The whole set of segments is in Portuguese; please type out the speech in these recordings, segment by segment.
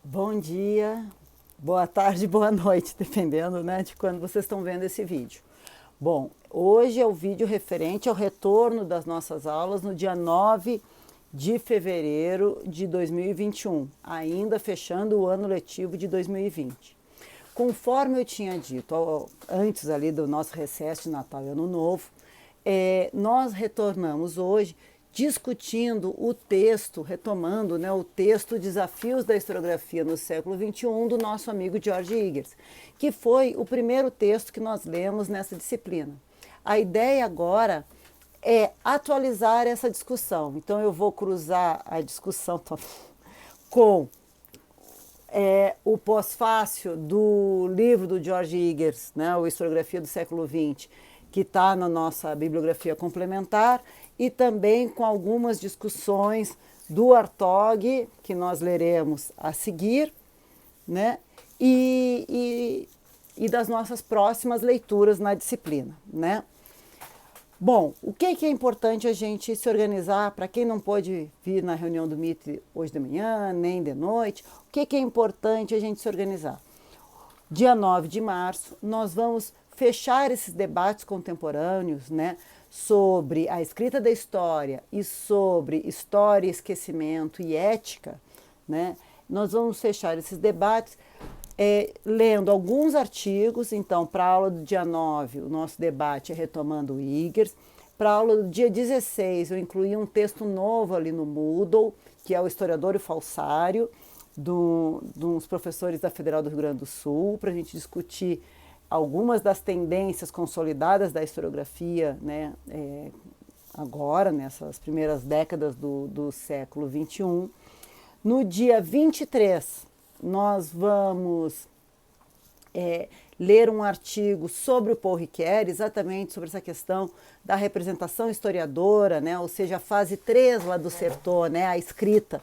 Bom dia, boa tarde, boa noite, dependendo, né, de quando vocês estão vendo esse vídeo. Bom, hoje é o vídeo referente ao retorno das nossas aulas no dia 9 de fevereiro de 2021, ainda fechando o ano letivo de 2020. Conforme eu tinha dito antes ali do nosso recesso de Natal e Ano Novo, nós retornamos hoje discutindo o texto, retomando, né, o texto Desafios da Historiografia no século XXI, do nosso amigo George Eggers, que foi o primeiro texto que nós lemos nessa disciplina. A ideia agora é atualizar essa discussão. Então eu vou cruzar a discussão com o pós-fácil do livro do George Eggers, né, o Historiografia do século XX, que está na nossa bibliografia complementar, e também com algumas discussões do Hartog, que nós leremos a seguir, né, e das nossas próximas leituras na disciplina, né. Bom, o que é importante a gente se organizar para quem não pôde vir na reunião do MIT hoje de manhã, nem de noite? O que é importante a gente se organizar? Dia 9 de março, nós vamos fechar esses debates contemporâneos, né, sobre a escrita da história e sobre história, esquecimento e ética, né? Nós vamos fechar esses debates lendo alguns artigos. Então, para a aula do dia 9, o nosso debate é retomando o Eggers. Para a aula do dia 16, eu incluí um texto novo ali no Moodle, que é o Historiador e o Falsário, de uns professores da Federal do Rio Grande do Sul, para a gente discutir algumas das tendências consolidadas da historiografia, né, agora, nessas primeiras décadas do século XXI. No dia 23, nós vamos ler um artigo sobre o Paul Ricoeur, exatamente sobre essa questão da representação historiadora, né, ou seja, a fase 3 lá do Certeau, né, a escrita.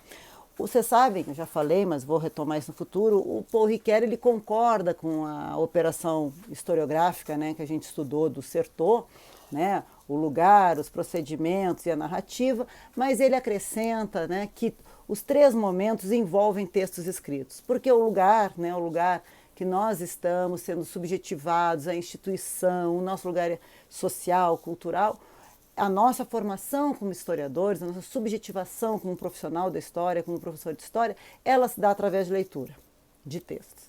Vocês sabem, eu já falei, mas vou retomar isso no futuro, o Paul Ricoeur, ele concorda com a operação historiográfica, né, que a gente estudou do Certeau, né, o lugar, os procedimentos e a narrativa, mas ele acrescenta, né, que os 3 momentos envolvem textos escritos, porque o lugar, né, o lugar que nós estamos sendo subjetivados, a instituição, o nosso lugar social, cultural, a nossa formação como historiadores, a nossa subjetivação como profissional da história, como professor de história, ela se dá através de leitura de textos.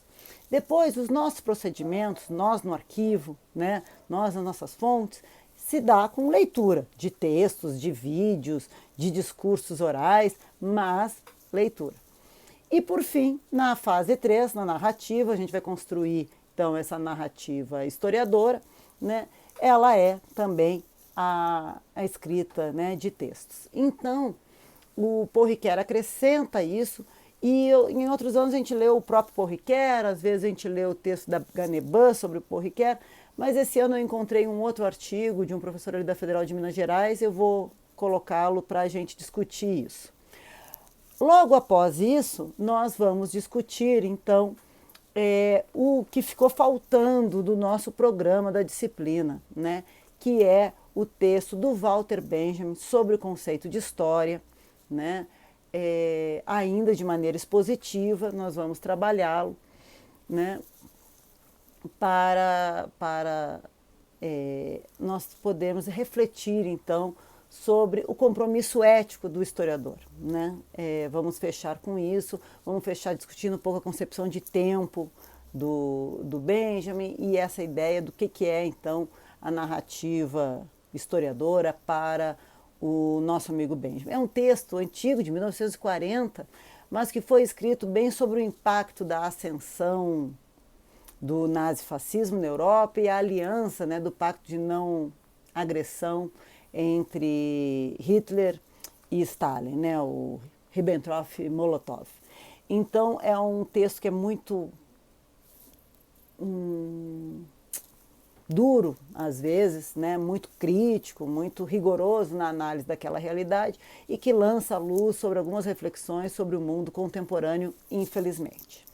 Depois, os nossos procedimentos, nós no arquivo, né, nós nas nossas fontes, se dá com leitura de textos, de vídeos, de discursos orais, mas leitura. E por fim, na fase 3, na narrativa, a gente vai construir então essa narrativa historiadora, né? Ela é também a escrita, né, de textos. Então, o Paul Ricoeur acrescenta isso, e em outros anos a gente leu o próprio Paul Ricoeur, às vezes a gente leu o texto da Ganeban sobre o Paul Ricoeur, mas esse ano eu encontrei um outro artigo de um professor ali da Federal de Minas Gerais, eu vou colocá-lo para a gente discutir isso. Logo após isso, nós vamos discutir, então, o que ficou faltando do nosso programa da disciplina, né, que é o texto do Walter Benjamin sobre o conceito de história, né, ainda de maneira expositiva, nós vamos trabalhá-lo, né, para nós podermos refletir, então, sobre o compromisso ético do historiador, né? Vamos fechar com isso, vamos fechar discutindo um pouco a concepção de tempo do Benjamin e essa ideia do que é, então, a narrativa historiadora para o nosso amigo Benjamin. É um texto antigo, de 1940, mas que foi escrito bem sobre o impacto da ascensão do nazifascismo na Europa e a aliança, né, do pacto de não agressão entre Hitler e Stalin, né, o Ribbentrop-Molotov. Então é um texto que é muito duro, às vezes, né, muito crítico, muito rigoroso na análise daquela realidade e que lança a luz sobre algumas reflexões sobre o mundo contemporâneo, infelizmente.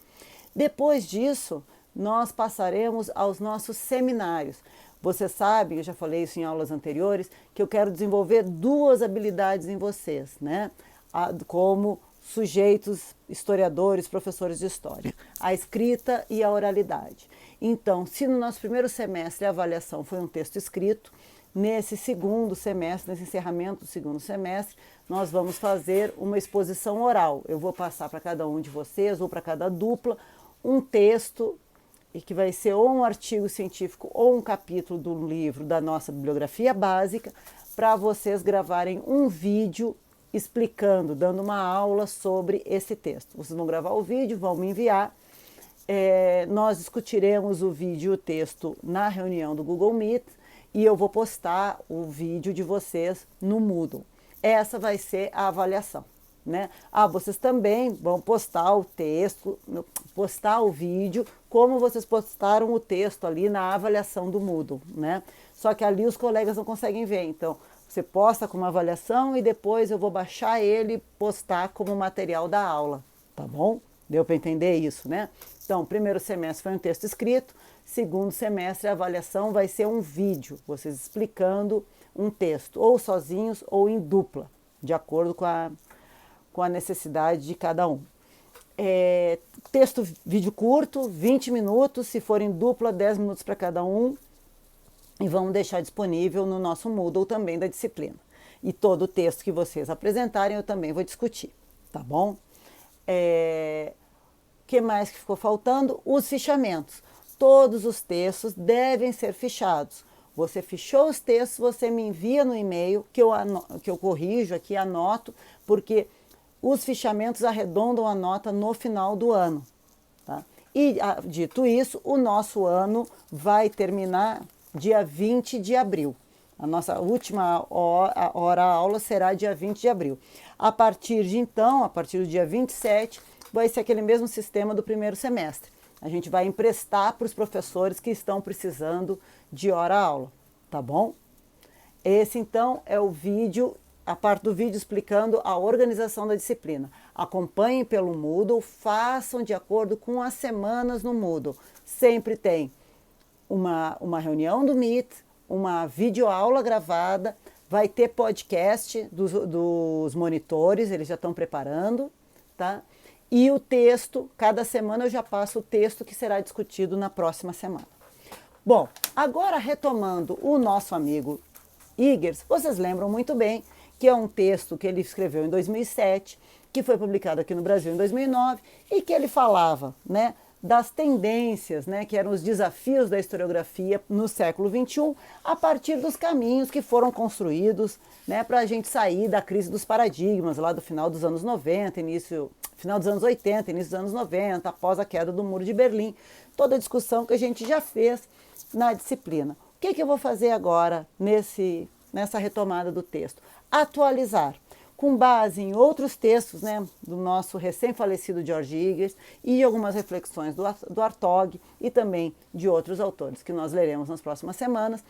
Depois disso, nós passaremos aos nossos seminários. Você sabe, eu já falei isso em aulas anteriores, que eu quero desenvolver 2 habilidades em vocês, né? Como sujeitos, historiadores, professores de história, a escrita e a oralidade. Então, se no nosso primeiro semestre a avaliação foi um texto escrito, nesse segundo semestre, nesse encerramento do segundo semestre, nós vamos fazer uma exposição oral. Eu vou passar para cada um de vocês, ou para cada dupla, um texto, e que vai ser ou um artigo científico ou um capítulo do livro da nossa bibliografia básica, para vocês gravarem um vídeo explicando, dando uma aula sobre esse texto. Vocês vão gravar o vídeo, vão me enviar. Nós discutiremos o vídeo e o texto na reunião do Google Meet e eu vou postar o vídeo de vocês no Moodle. Essa vai ser a avaliação, né? Vocês também vão postar o texto, postar o vídeo, como vocês postaram o texto ali na avaliação do Moodle, né? Só que ali os colegas não conseguem ver, então você posta como avaliação e depois eu vou baixar ele e postar como material da aula, tá bom? Deu para entender isso, né? Então, primeiro semestre foi um texto escrito, segundo semestre a avaliação vai ser um vídeo, vocês explicando um texto, ou sozinhos ou em dupla, de acordo com a necessidade de cada um. Texto, vídeo curto, 20 minutos, se for em dupla, 10 minutos para cada um, e vamos deixar disponível no nosso Moodle também da disciplina. E todo o texto que vocês apresentarem eu também vou discutir, tá bom? O que mais que ficou faltando? Os fichamentos. Todos os textos devem ser fichados. Você fichou os textos, você me envia no e-mail, que eu corrijo aqui, anoto, porque os fichamentos arredondam a nota no final do ano. Tá? E, dito isso, o nosso ano vai terminar dia 20 de abril. A nossa última hora-aula será dia 20 de abril. A partir de então, a partir do dia 27, vai ser aquele mesmo sistema do primeiro semestre. A gente vai emprestar para os professores que estão precisando de hora-aula, tá bom? Esse, então, é o vídeo, a parte do vídeo explicando a organização da disciplina. Acompanhem pelo Moodle, façam de acordo com as semanas no Moodle. Sempre tem uma reunião do Meet, uma videoaula gravada, vai ter podcast dos monitores, eles já estão preparando, tá? E o texto, cada semana eu já passo o texto que será discutido na próxima semana. Bom, agora retomando o nosso amigo Eggers, vocês lembram muito bem que é um texto que ele escreveu em 2007, que foi publicado aqui no Brasil em 2009 e que ele falava, né, das tendências, né, que eram os desafios da historiografia no século XXI, a partir dos caminhos que foram construídos, né, para a gente sair da crise dos paradigmas, lá do final dos anos 90, final dos anos 80, início dos anos 90, após a queda do Muro de Berlim, toda a discussão que a gente já fez na disciplina. O que eu vou fazer agora nessa retomada do texto? Atualizar, com base em outros textos, né, do nosso recém-falecido George Eggers e algumas reflexões do Hartog e também de outros autores que nós leremos nas próximas semanas,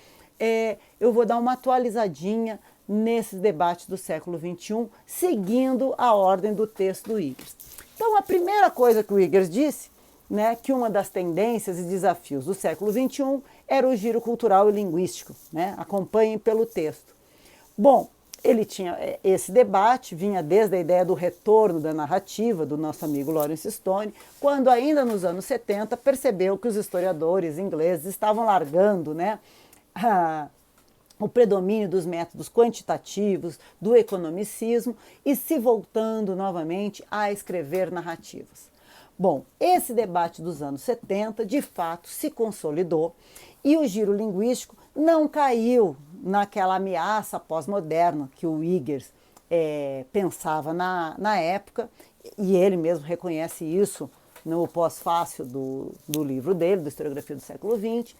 eu vou dar uma atualizadinha nesses debates do século XXI, seguindo a ordem do texto do Eggers. Então, a primeira coisa que o Eggers disse, né, que uma das tendências e desafios do século XXI era o giro cultural e linguístico, né? Acompanhem pelo texto. Bom, ele tinha esse debate, vinha desde a ideia do retorno da narrativa do nosso amigo Lawrence Stone, quando ainda nos anos 70 percebeu que os historiadores ingleses estavam largando, né, o predomínio dos métodos quantitativos, do economicismo e se voltando novamente a escrever narrativas. Bom, esse debate dos anos 70 de fato se consolidou e o giro linguístico não caiu naquela ameaça pós-moderna que o Eggers pensava na época, e ele mesmo reconhece isso no pós-fácil do livro dele, da Historiografia do século XX,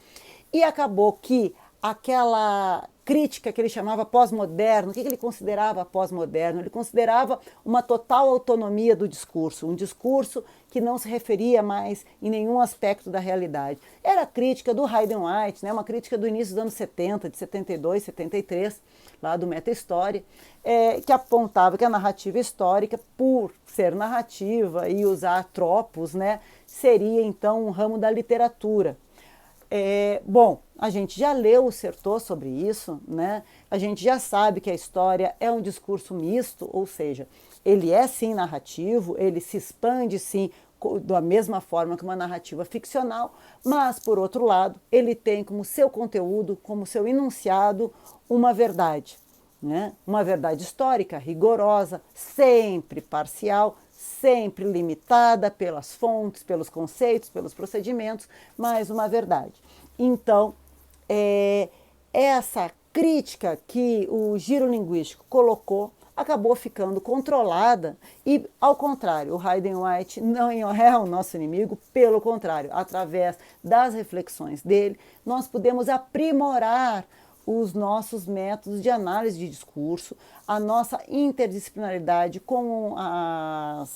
e acabou que aquela crítica que ele chamava pós-moderno, o que ele considerava pós-moderno? Ele considerava uma total autonomia do discurso, um discurso que não se referia mais em nenhum aspecto da realidade. Era a crítica do Hayden White, né, uma crítica do início dos anos 70, de 72, 73, lá do Meta-História, que apontava que a narrativa histórica, por ser narrativa e usar tropos, né, seria então um ramo da literatura. Bom, a gente já leu o Certeau sobre isso, né? A gente já sabe que a história é um discurso misto, ou seja, ele é sim narrativo, ele se expande sim da mesma forma que uma narrativa ficcional, mas, por outro lado, ele tem como seu conteúdo, como seu enunciado, uma verdade, né? Uma verdade histórica, rigorosa, sempre parcial, sempre limitada pelas fontes, pelos conceitos, pelos procedimentos, mas uma verdade. Então, essa crítica que o giro linguístico colocou acabou ficando controlada e, ao contrário, o Hayden White não é o nosso inimigo, pelo contrário, através das reflexões dele, nós podemos aprimorar os nossos métodos de análise de discurso, a nossa interdisciplinaridade com a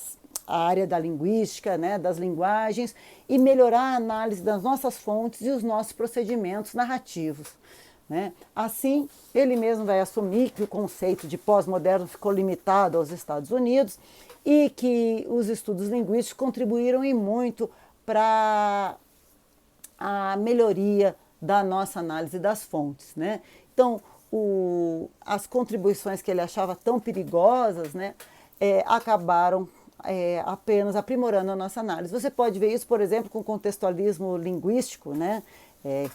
área da linguística, né, das linguagens, e melhorar a análise das nossas fontes e os nossos procedimentos narrativos. Né? Assim, ele mesmo vai assumir que o conceito de pós-moderno ficou limitado aos Estados Unidos e que os estudos linguísticos contribuíram e muito para a melhoria da nossa análise das fontes. Né? Então, as contribuições que ele achava tão perigosas, né, acabaram apenas aprimorando a nossa análise. Você pode ver isso, por exemplo, com o contextualismo linguístico, né?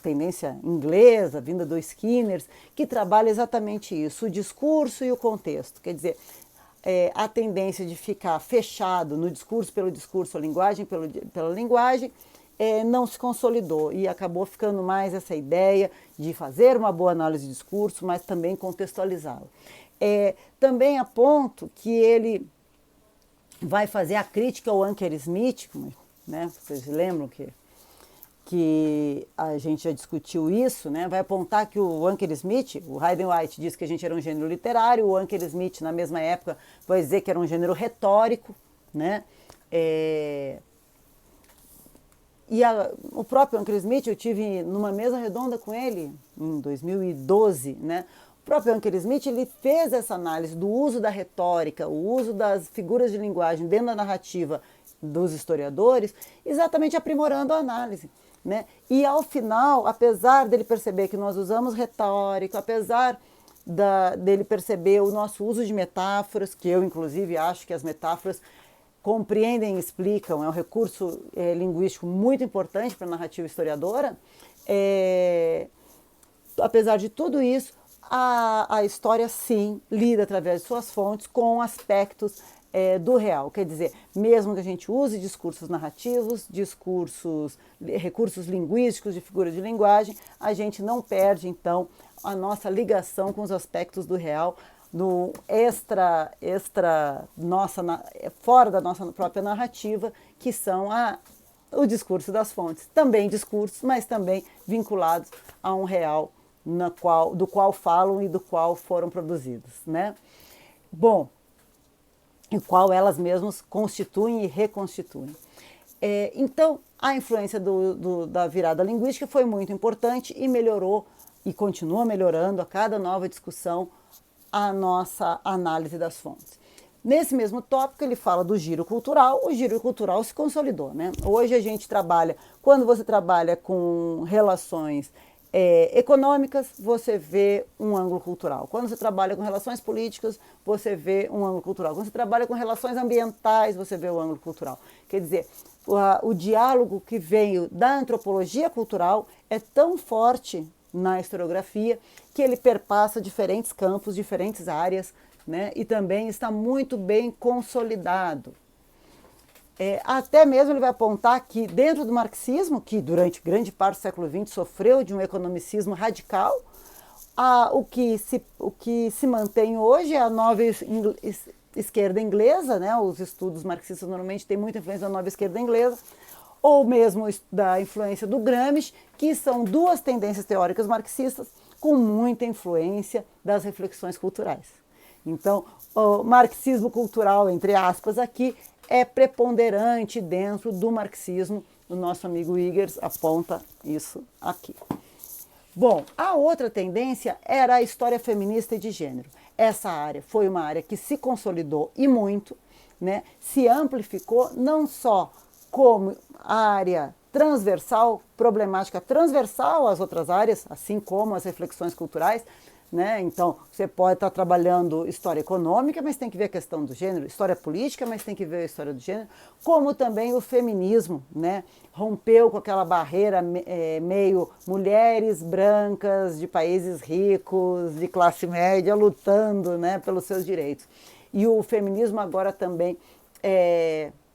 Tendência inglesa, vinda do Skinner, que trabalha exatamente isso, o discurso e o contexto. Quer dizer, a tendência de ficar fechado no discurso, a linguagem pela linguagem, não se consolidou e acabou ficando mais essa ideia de fazer uma boa análise de discurso, mas também contextualizá-lo. Também aponto que ele vai fazer a crítica ao Anker Smith, né? Vocês lembram que a gente já discutiu isso, né? Vai apontar que o Anker Smith, o Hayden White disse que a gente era um gênero literário, o Anker Smith, na mesma época, vai dizer que era um gênero retórico, né? O próprio Anker Smith, eu tive numa mesa redonda com ele em 2012, né? O próprio Anker Smith, ele fez essa análise do uso da retórica, o uso das figuras de linguagem dentro da narrativa dos historiadores, exatamente aprimorando a análise. Né? E ao final, apesar dele perceber que nós usamos retórica, apesar dele perceber o nosso uso de metáforas, que eu inclusive acho que as metáforas compreendem e explicam, é um recurso linguístico muito importante para a narrativa historiadora, apesar de tudo isso, a história sim lida através de suas fontes com aspectos do real. Quer dizer, mesmo que a gente use discursos narrativos, recursos linguísticos de figura de linguagem, a gente não perde, então, a nossa ligação com os aspectos do real, no fora da nossa própria narrativa, que são o discurso das fontes. Também discursos, mas também vinculados a um real do qual falam e do qual foram produzidos. Né? Bom, em qual elas mesmas constituem e reconstituem. Então, a influência da virada linguística foi muito importante e melhorou e continua melhorando a cada nova discussão a nossa análise das fontes. Nesse mesmo tópico, ele fala do giro cultural. O giro cultural se consolidou. Né? Hoje a gente quando você trabalha com relações econômicas, você vê um ângulo cultural. Quando você trabalha com relações políticas, você vê um ângulo cultural. Quando você trabalha com relações ambientais, você vê o ângulo cultural. Quer dizer, o diálogo que veio da antropologia cultural é tão forte na historiografia que ele perpassa diferentes campos, diferentes áreas, né? E também está muito bem consolidado. Até mesmo ele vai apontar que dentro do marxismo, que durante grande parte do século XX sofreu de um economicismo radical, o que se mantém hoje é a nova esquerda inglesa, né? Os estudos marxistas normalmente têm muita influência da nova esquerda inglesa, ou mesmo da influência do Gramsci, que são duas tendências teóricas marxistas com muita influência das reflexões culturais. Então, o marxismo cultural, entre aspas, aqui, é preponderante dentro do marxismo. O nosso amigo Wiggers aponta isso aqui. Bom, a outra tendência era a história feminista e de gênero. Essa área foi uma área que se consolidou e muito, né? Se amplificou não só como a área transversal, problemática transversal às outras áreas, assim como as reflexões culturais, né? Então, você pode estar trabalhando história econômica, mas tem que ver a questão do gênero, história política, mas tem que ver a história do gênero, como também o feminismo, né? Rompeu com aquela barreira meio mulheres brancas de países ricos, de classe média, lutando, né, pelos seus direitos. E o feminismo agora também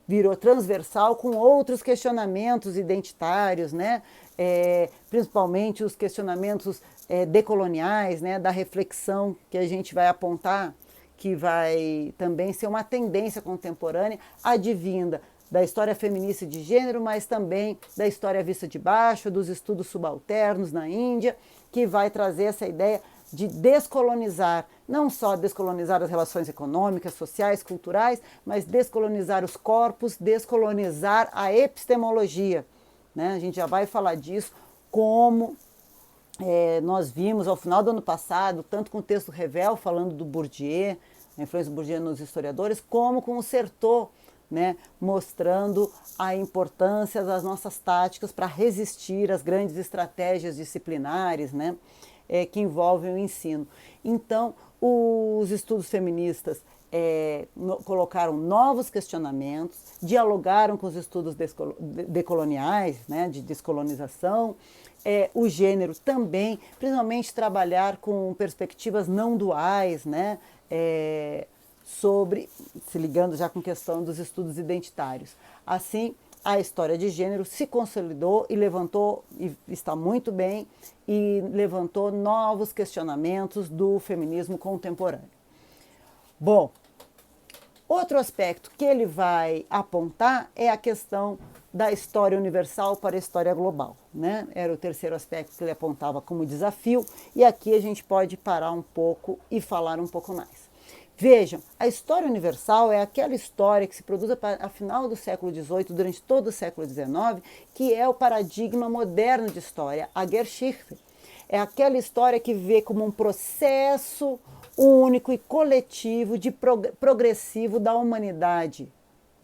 virou transversal com outros questionamentos identitários, né? Principalmente os questionamentos decoloniais, né? Da reflexão que a gente vai apontar, que vai também ser uma tendência contemporânea advinda da história feminista de gênero, mas também da história vista de baixo, dos estudos subalternos na Índia, que vai trazer essa ideia de descolonizar, não só descolonizar as relações econômicas, sociais, culturais, mas descolonizar os corpos, descolonizar a epistemologia, né? A gente já vai falar disso, como nós vimos ao final do ano passado, tanto com o texto Revel, falando do Bourdieu, a influência do Bourdieu nos historiadores, como com o Certeau, né, mostrando a importância das nossas táticas para resistir às grandes estratégias disciplinares, né, que envolvem o ensino. Então, os estudos feministas colocaram novos questionamentos, dialogaram com os estudos decoloniais, né, de descolonização, o gênero também, principalmente trabalhar com perspectivas não duais, né, se ligando já com a questão dos estudos identitários. Assim, a história de gênero se consolidou e levantou, e está muito bem, e levantou novos questionamentos do feminismo contemporâneo. Bom, outro aspecto que ele vai apontar é a questão da história universal para a história global, né? Era o terceiro aspecto que ele apontava como desafio, e aqui a gente pode parar um pouco e falar um pouco mais. Vejam, a história universal é aquela história que se produz a final do século XVIII, durante todo o século XIX, que é o paradigma moderno de história, a Geschichte. É aquela história que vê como um processo único e coletivo de progressivo da humanidade,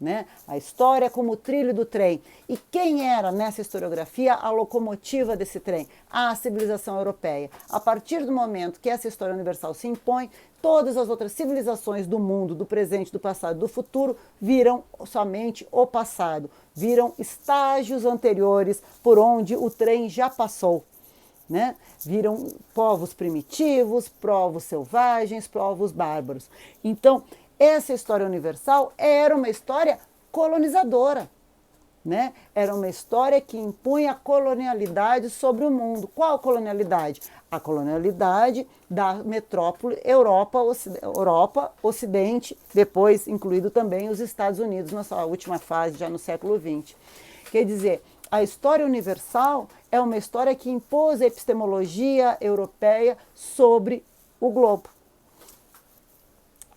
né? A história como o trilho do trem. E quem era nessa historiografia a locomotiva desse trem? A civilização europeia. A partir do momento que essa história universal se impõe, todas as outras civilizações do mundo, do presente, do passado e do futuro, viram somente o passado, viram estágios anteriores por onde o trem já passou, né? Viram povos primitivos, povos selvagens, povos bárbaros. Então, essa história universal era uma história colonizadora, né? Era uma história que impunha a colonialidade sobre o mundo. Qual colonialidade? A colonialidade da metrópole Europa, Ocidente, depois incluído também os Estados Unidos na sua última fase, já no século XX. Quer dizer, a história universal é uma história que impôs a epistemologia europeia sobre o globo.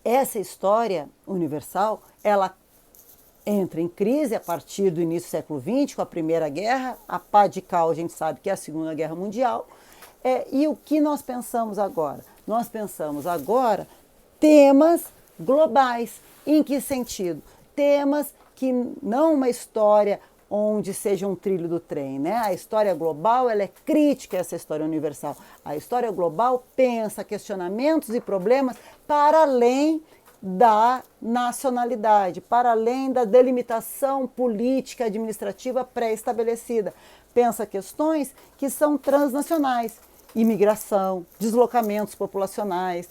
Essa história universal, ela entra em crise a partir do início do século XX, com a Primeira Guerra, a pá de cal a gente sabe que é a Segunda Guerra Mundial. E o que nós pensamos agora? Nós pensamos agora temas globais. Em que sentido? Temas que não uma história onde seja um trilho do trem, né? A história global, ela é crítica a essa história universal. A história global pensa questionamentos e problemas para além da nacionalidade, para além da delimitação política administrativa pré-estabelecida. Pensa questões que são transnacionais, imigração, deslocamentos populacionais,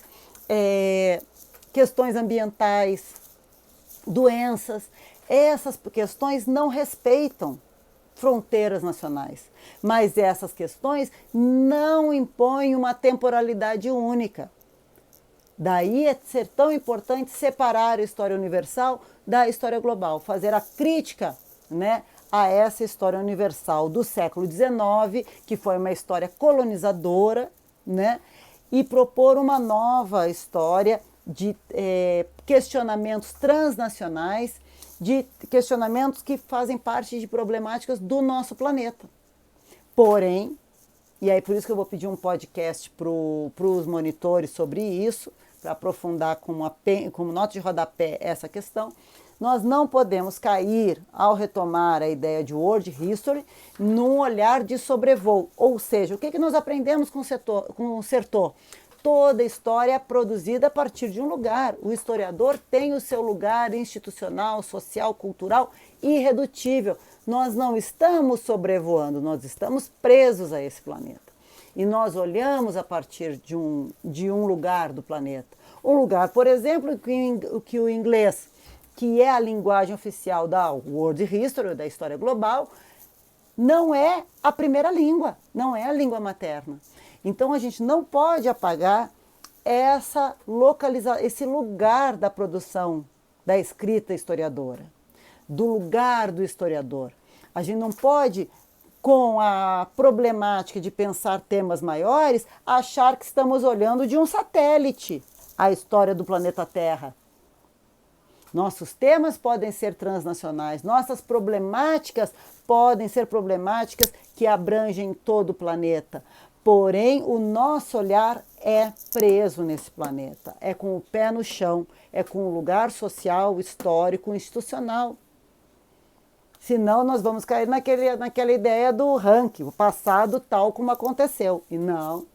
questões ambientais, doenças. Essas questões não respeitam fronteiras nacionais, mas essas questões não impõem uma temporalidade única. Daí é ser tão importante separar a história universal da história global, fazer a crítica, né, a essa história universal do século XIX, que foi uma história colonizadora, né, e propor uma nova história de questionamentos transnacionais, de questionamentos que fazem parte de problemáticas do nosso planeta. Porém, e aí por isso que eu vou pedir um podcast para os monitores sobre isso, para aprofundar como nota de rodapé essa questão, nós não podemos cair, ao retomar a ideia de World History, num olhar de sobrevoo. Ou seja, o que nós aprendemos com o Certeau? Toda história é produzida a partir de um lugar. O historiador tem o seu lugar institucional, social, cultural irredutível. Nós não estamos sobrevoando, nós estamos presos a esse planeta. E nós olhamos a partir de um lugar do planeta. Um lugar, por exemplo, que o inglês, que é a linguagem oficial da World History, da história global, não é a primeira língua, não é a língua materna. Então a gente não pode apagar esse lugar da produção da escrita historiadora, do lugar do historiador. A gente não pode, com a problemática de pensar temas maiores, achar que estamos olhando de um satélite a história do planeta Terra. Nossos temas podem ser transnacionais, nossas problemáticas podem ser problemáticas que abrangem todo o planeta. Porém, o nosso olhar é preso nesse planeta, é com o pé no chão, é com o lugar social, histórico, institucional. Senão nós vamos cair naquela ideia do ranking, o passado tal como aconteceu. E não,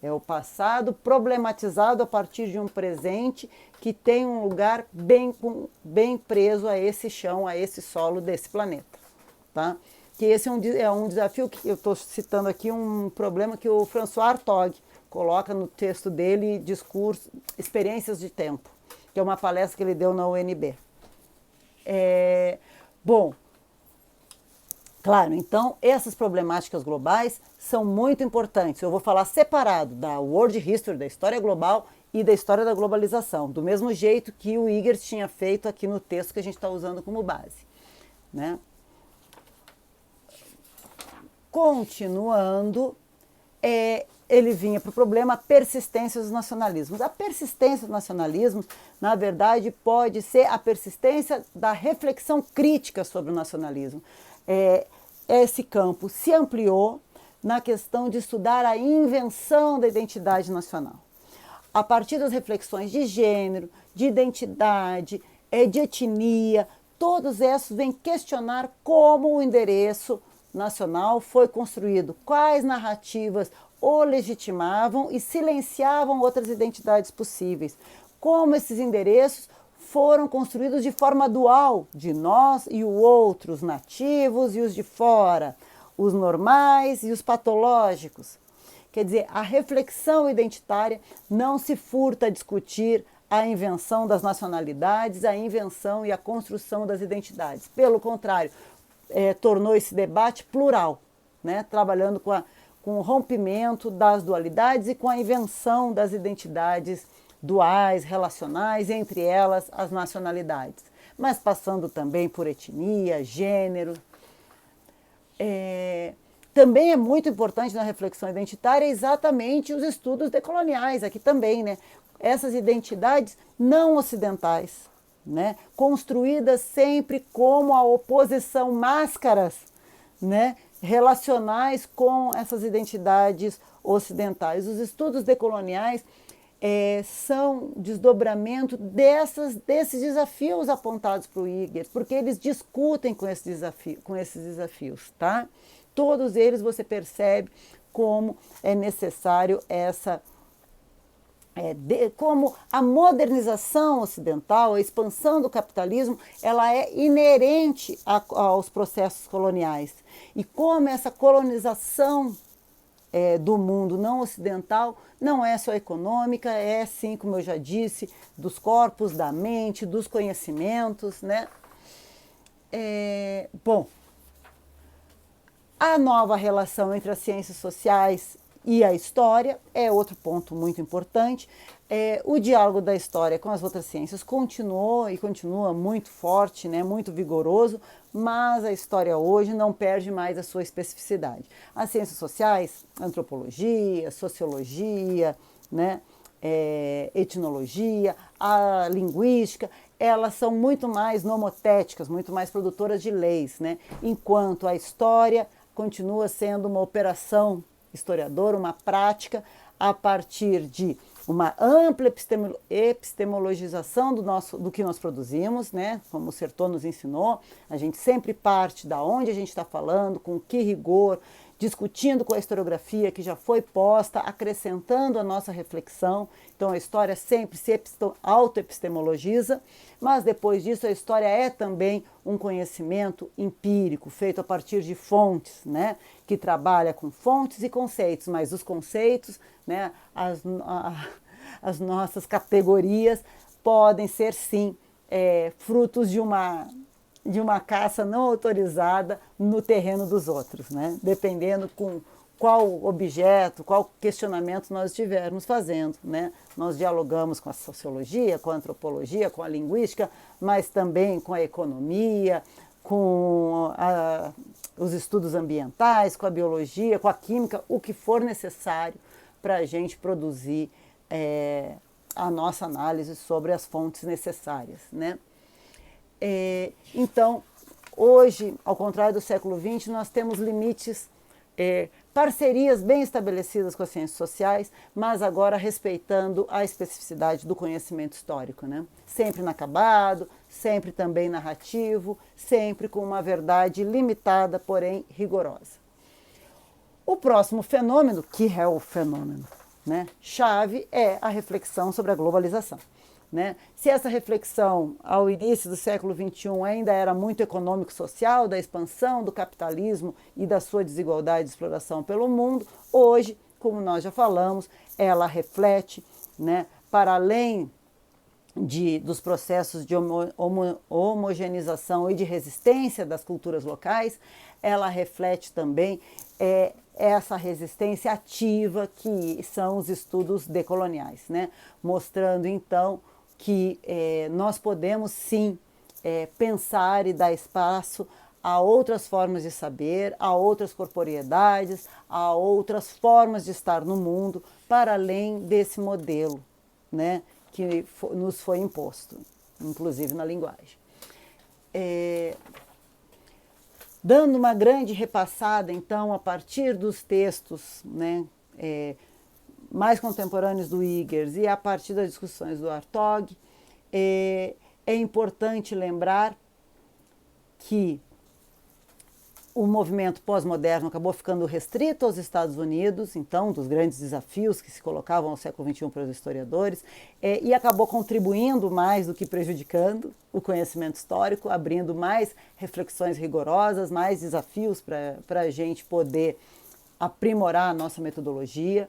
é o passado problematizado a partir de um presente que tem um lugar bem preso a esse chão, a esse solo desse planeta. Tá? Que esse é um desafio que eu estou citando aqui, um problema que o François Hartog coloca no texto dele, Discurso, Experiências de Tempo, que é uma palestra que ele deu na UNB. Bom, claro, então essas problemáticas globais são muito importantes. Eu vou falar separado da World History, da história global e da história da globalização, do mesmo jeito que o Igers tinha feito aqui no texto que a gente está usando como base, né? Continuando, ele vinha para o problema persistência dos nacionalismos. A persistência dos nacionalismos, na verdade, pode ser a persistência da reflexão crítica sobre o nacionalismo. Esse campo se ampliou na questão de estudar a invenção da identidade nacional. A partir das reflexões de gênero, de identidade, de etnia, todos esses vêm questionar como o endereço nacional foi construído, quais narrativas o legitimavam e silenciavam outras identidades possíveis, como esses endereços foram construídos de forma dual, de nós e o outro, os nativos e os de fora, os normais e os patológicos. Quer dizer, a reflexão identitária não se furta a discutir a invenção das nacionalidades, a invenção e a construção das identidades. Pelo contrário, tornou esse debate plural, né? Trabalhando com o rompimento das dualidades e com a invenção das identidades duais, relacionais, entre elas as nacionalidades, mas passando também por etnia, gênero. Também é muito importante na reflexão identitária exatamente os estudos decoloniais, aqui também, né? Essas identidades não ocidentais, né? Construídas sempre como a oposição, máscaras, né? Relacionais com essas identidades ocidentais. Os estudos decoloniais são desdobramento desses desafios apontados para o Igers, porque eles discutem com esses desafios, tá? Todos eles você percebe como é necessário como a modernização ocidental, a expansão do capitalismo, ela é inerente aos processos coloniais. E como essa colonização do mundo não ocidental não é só econômica, é sim, como eu já disse, dos corpos, da mente, dos conhecimentos, né? Bom, a nova relação entre as ciências sociais e a história é outro ponto muito importante. O diálogo da história com as outras ciências continuou e continua muito forte, né, muito vigoroso, mas a história hoje não perde mais a sua especificidade. As ciências sociais, antropologia, sociologia, né, etnologia, a linguística, elas são muito mais nomotéticas, muito mais produtoras de leis, né, enquanto a história continua sendo uma operação historiadora, uma prática a partir de uma ampla epistemologização do que nós produzimos, né? Como o Sertor nos ensinou, a gente sempre parte da onde a gente está falando, com que rigor, discutindo com a historiografia que já foi posta, acrescentando a nossa reflexão. Então a história sempre se autoepistemologiza, mas depois disso a história é também um conhecimento empírico, feito a partir de fontes, né? Que trabalha com fontes e conceitos, mas os conceitos, né? As nossas categorias podem ser sim frutos de uma caça não autorizada no terreno dos outros, né? Dependendo com qual objeto, qual questionamento nós estivermos fazendo, né? Nós dialogamos com a sociologia, com a antropologia, com a linguística, mas também com a economia, com os estudos ambientais, com a biologia, com a química, o que for necessário para a gente produzir a nossa análise sobre as fontes necessárias, né? Então, hoje, ao contrário do século XX, nós temos limites, parcerias bem estabelecidas com as ciências sociais, mas agora respeitando a especificidade do conhecimento histórico, né? Sempre inacabado, sempre também narrativo, sempre com uma verdade limitada, porém rigorosa. O próximo fenômeno, que é o fenômeno, né, chave, é a reflexão sobre a globalização. Né? Se essa reflexão, ao início do século XXI, ainda era muito econômico-social, da expansão do capitalismo e da sua desigualdade de exploração pelo mundo, hoje, como nós já falamos, ela reflete, né, para além dos processos de homogeneização e de resistência das culturas locais, ela reflete também essa resistência ativa que são os estudos decoloniais, né? Mostrando então que nós podemos sim pensar e dar espaço a outras formas de saber, a outras corporeidades, a outras formas de estar no mundo, para além desse modelo, né, que nos foi imposto, inclusive na linguagem. Dando uma grande repassada, então, a partir dos textos, né, mais contemporâneos do Wiggers e a partir das discussões do Hartog, é importante lembrar que o movimento pós-moderno acabou ficando restrito aos Estados Unidos, então, dos grandes desafios que se colocavam no século XXI para os historiadores, e acabou contribuindo mais do que prejudicando o conhecimento histórico, abrindo mais reflexões rigorosas, mais desafios para a gente poder aprimorar a nossa metodologia.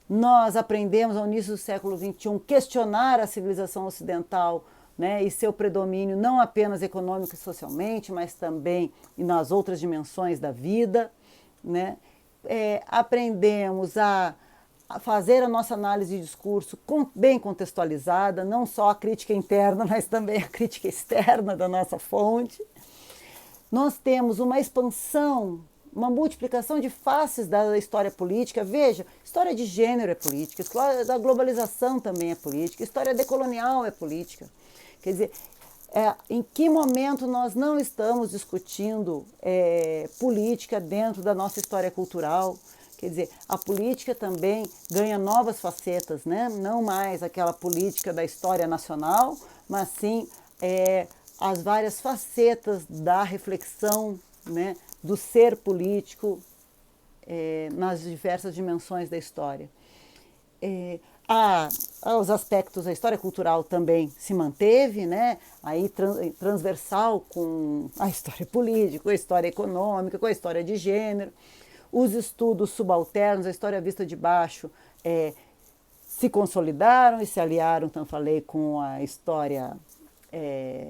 Nós aprendemos, ao início do século XXI, questionar a civilização ocidental, né, e seu predomínio não apenas econômico e socialmente, mas também nas outras dimensões da vida, né? Aprendemos a fazer a nossa análise de discurso bem contextualizada, não só a crítica interna, mas também a crítica externa da nossa fonte. Nós temos uma expansão, uma multiplicação de faces da história política. Veja, história de gênero é política, história da globalização também é política, história decolonial é política. Quer dizer, em que momento nós não estamos discutindo política dentro da nossa história cultural? Quer dizer, a política também ganha novas facetas, né? Não mais aquela política da história nacional, mas sim as várias facetas da reflexão, né, do ser político nas diversas dimensões da história. Os aspectos da história cultural também se manteve, né? Aí transversal com a história política, com a história econômica, com a história de gênero. Os estudos subalternos, a história vista de baixo, se consolidaram e se aliaram, então falei, com a história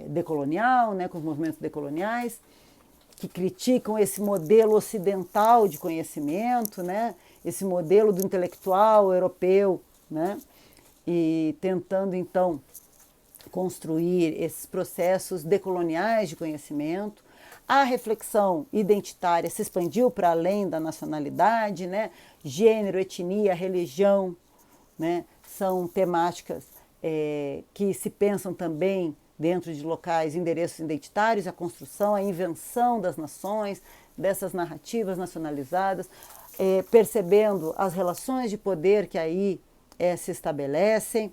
decolonial, né? Com os movimentos decoloniais, que criticam esse modelo ocidental de conhecimento, né? Esse modelo do intelectual europeu, né? E tentando, então, construir esses processos decoloniais de conhecimento. A reflexão identitária se expandiu para além da nacionalidade, né? Gênero, etnia, religião, né? São temáticas que se pensam também dentro de locais, endereços identitários, a construção, a invenção das nações, dessas narrativas nacionalizadas. percebendo as relações de poder que aí se estabelecem.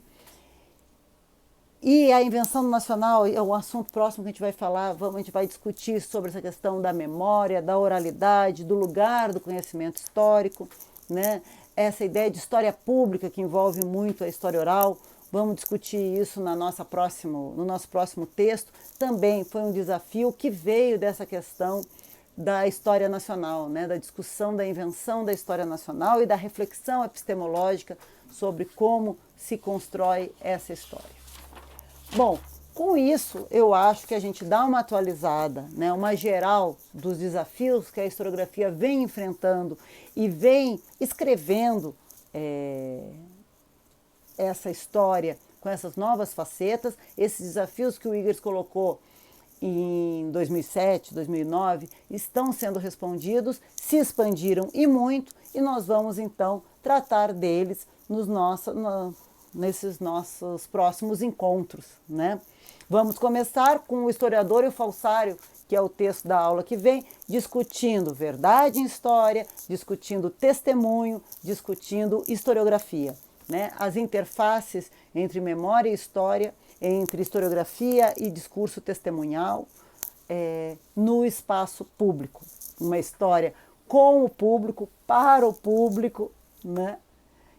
E a invenção nacional é um assunto próximo que a gente vai falar, a gente vai discutir sobre essa questão da memória, da oralidade, do lugar do conhecimento histórico, né? Essa ideia de história pública que envolve muito a história oral. Vamos discutir isso no nosso próximo texto. Também foi um desafio que veio dessa questão da história nacional, né? Da discussão da invenção da história nacional e da reflexão epistemológica sobre como se constrói essa história. Bom, com isso eu acho que a gente dá uma atualizada, né, uma geral dos desafios que a historiografia vem enfrentando e vem escrevendo essa história com essas novas facetas, esses desafios que o Igers colocou em 2007, 2009, estão sendo respondidos, se expandiram e muito, e nós vamos então tratar deles nesses nossos próximos encontros, né? Vamos começar com o historiador e o falsário, que é o texto da aula que vem, discutindo verdade em história, discutindo testemunho, discutindo historiografia, né? As interfaces entre memória e história, entre historiografia e discurso testemunhal no espaço público. Uma história com o público, para o público, né?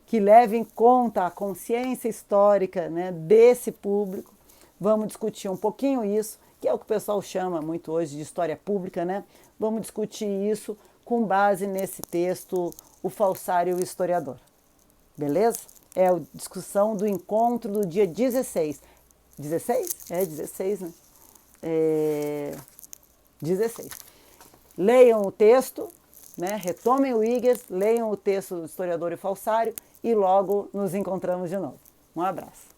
Que leve em conta a consciência histórica, né, desse público. Vamos discutir um pouquinho isso, que é o que o pessoal chama muito hoje de história pública, né? Vamos discutir isso com base nesse texto, O Falsário e o Historiador. Beleza? É a discussão do encontro do dia 16. 16? 16, né? 16. Leiam o texto, né? Retomem o Igers, leiam o texto do Historiador e Falsário e logo nos encontramos de novo. Um abraço.